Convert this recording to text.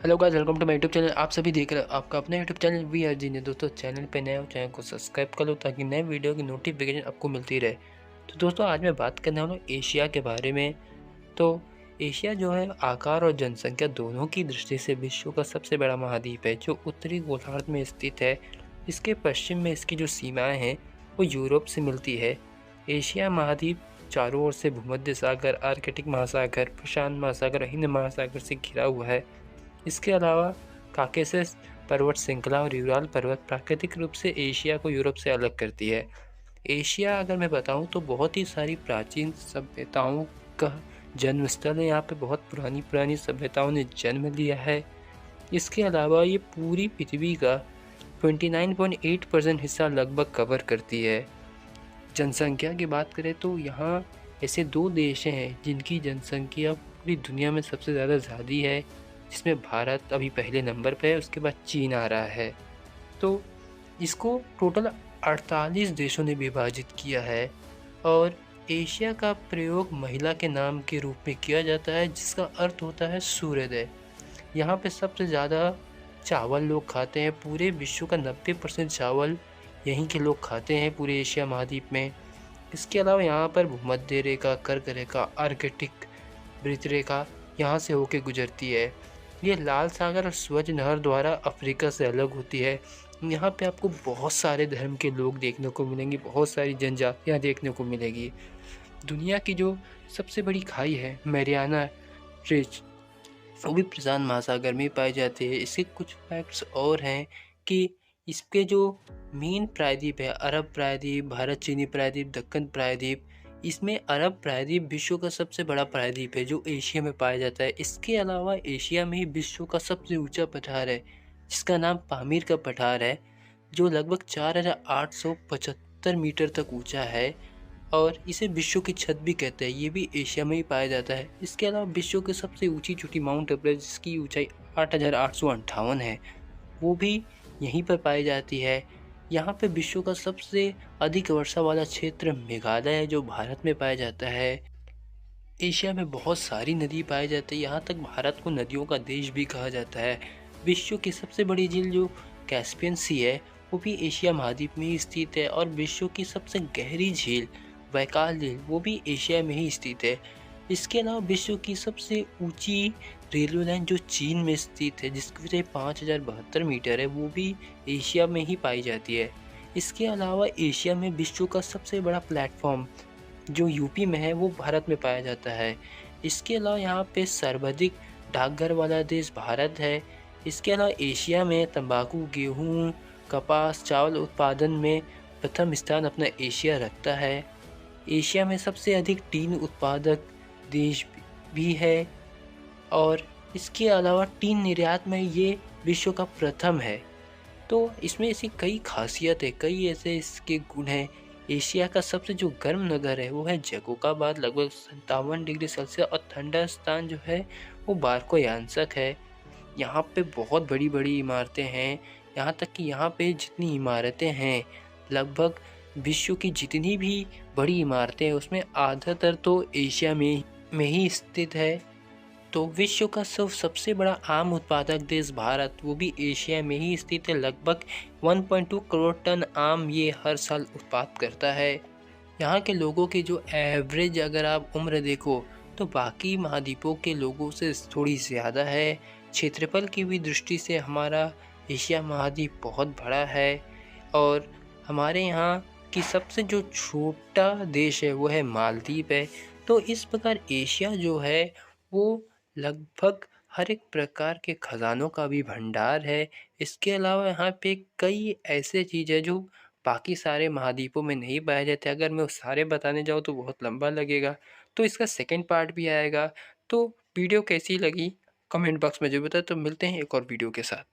Hello guys, welcome to my YouTube channel. आप सभी देख रहे हो आपका अपना यूट्यूब चैनल वी आर जी ने। दोस्तों, चैनल पे नए हो, चैनल को सब्सक्राइब कर लो ताकि नए वीडियो की नोटिफिकेशन आपको मिलती रहे। तो दोस्तों, आज मैं बात करने वाला हूँ एशिया के बारे में। तो एशिया जो है आकार और जनसंख्या दोनों की दृष्टि से विश्व का सबसे बड़ा महाद्वीप है, जो उत्तरी गोलार्ध में स्थित है। इसके पश्चिम में इसकी जो सीमाएं हैं वो यूरोप से मिलती है। एशिया महाद्वीप चारों ओर से भूमध्य सागर, आर्कटिक महासागर, प्रशांत महासागर और हिंद महासागर से घिरा हुआ है। इसके अलावा काकेशस पर्वत श्रृंखला और यूराल पर्वत प्राकृतिक रूप से एशिया को यूरोप से अलग करती है। एशिया अगर मैं बताऊं तो बहुत ही सारी प्राचीन सभ्यताओं का जन्म स्थल है। यहाँ पे बहुत पुरानी पुरानी सभ्यताओं ने जन्म लिया है। इसके अलावा ये पूरी पृथ्वी का 29.8% हिस्सा लगभग कवर करती है। जनसंख्या की बात करें तो यहाँ ऐसे दो देश हैं जिनकी जनसंख्या पूरी दुनिया में सबसे ज़्यादा है, जिसमें भारत अभी पहले नंबर पे है, उसके बाद चीन आ रहा है। तो इसको टोटल 48 देशों ने विभाजित किया है। और एशिया का प्रयोग महिला के नाम के रूप में किया जाता है, जिसका अर्थ होता है सूर्योदय। यहाँ पे सबसे ज़्यादा चावल लोग खाते हैं। पूरे विश्व का 90% चावल यहीं के लोग खाते हैं पूरे एशिया महाद्वीप में। इसके अलावा यहाँ पर भूमध्य रेखा, कर्क रेखा, आर्कटिक वृत्त रेखा यहाँ से होके गुजरती है। ये लाल सागर और स्वच्छ नहर द्वारा अफ्रीका से अलग होती है। यहाँ पे आपको बहुत सारे धर्म के लोग देखने को मिलेंगे, बहुत सारी जनजातियाँ देखने को मिलेगी। दुनिया की जो सबसे बड़ी खाई है मैरियाना ट्रेंच, वो भी प्रशांत महासागर में पाई जाती है। इसके कुछ फैक्ट्स और हैं कि इसके जो मेन प्रायद्वीप है, अरब प्रायद्वीप, भारत चीनी प्रायद्वीप, दक्कन प्रायद्वीप, इसमें अरब प्रायद्वीप विश्व का सबसे बड़ा प्रायद्वीप है जो एशिया में पाया जाता है। इसके अलावा एशिया में ही विश्व का सबसे ऊंचा पठार है, जिसका नाम पामीर का पठार है, जो लगभग 4875 मीटर तक ऊंचा है और इसे विश्व की छत भी कहते हैं। ये भी एशिया में ही पाया जाता है। इसके अलावा विश्व की सबसे ऊंची चोटी माउंट एवरेस्ट, जिसकी ऊंचाई 8858 है, वो भी यहीं पर पाई जाती है। यहाँ पे विश्व का सबसे अधिक वर्षा वाला क्षेत्र मेघालय है, जो भारत में पाया जाता है। एशिया में बहुत सारी नदी पाई जाती है, यहाँ तक भारत को नदियों का देश भी कहा जाता है। विश्व की सबसे बड़ी झील जो कैस्पियन सी है, वो भी एशिया महाद्वीप में ही स्थित है। और विश्व की सबसे गहरी झील बैकाल झील, वो भी एशिया में ही स्थित है। इसके अलावा विश्व की सबसे ऊंची रेलवे लाइन जो चीन में स्थित है, जिसकी ऊंचाई 5072 मीटर है, वो भी एशिया में ही पाई जाती है। इसके अलावा एशिया में विश्व का सबसे बड़ा प्लेटफॉर्म जो यूपी में है, वो भारत में पाया जाता है। इसके अलावा यहाँ पे सर्वाधिक डाकघर वाला देश भारत है। इसके अलावा एशिया में तंबाकू, गेहूँ, कपास, चावल उत्पादन में प्रथम स्थान अपना एशिया रखता है। एशिया में सबसे अधिक टीन उत्पादक देश भी है और इसके अलावा टीन निर्यात में ये विश्व का प्रथम है। तो इसमें ऐसी कई खासियत है, कई ऐसे इसके गुण हैं। एशिया का सबसे जो गर्म नगर है वो है जैकोबाबाद, लगभग 57 डिग्री सेल्सियस, और ठंडा स्थान जो है वो बारको यांसक है। यहाँ पे बहुत बड़ी बड़ी इमारतें हैं। यहाँ तक कि यहाँ पे जितनी इमारतें हैं, लगभग विश्व की जितनी भी बड़ी इमारतें हैं उसमें आधातर तो एशिया में ही स्थित है। तो विश्व का सबसे बड़ा आम उत्पादक देश भारत, वो भी एशिया में ही स्थित है। लगभग 1.2 करोड़ टन आम ये हर साल उत्पाद करता है। यहाँ के लोगों की जो एवरेज अगर आप उम्र देखो तो बाकी महाद्वीपों के लोगों से थोड़ी ज़्यादा है। क्षेत्रफल की भी दृष्टि से हमारा एशिया महाद्वीप बहुत बड़ा है। और हमारे यहाँ की सबसे जो छोटा देश है वो है मालदीव है। तो इस प्रकार एशिया जो है वो लगभग हर एक प्रकार के खजानों का भी भंडार है। इसके अलावा यहाँ पे कई ऐसे चीज़ है जो बाकी सारे महाद्वीपों में नहीं पाए जाते। अगर मैं वो सारे बताने जाऊँ तो बहुत लंबा लगेगा, तो इसका सेकंड पार्ट भी आएगा। तो वीडियो कैसी लगी कमेंट बॉक्स में जो बताए। तो मिलते हैं एक और वीडियो के साथ।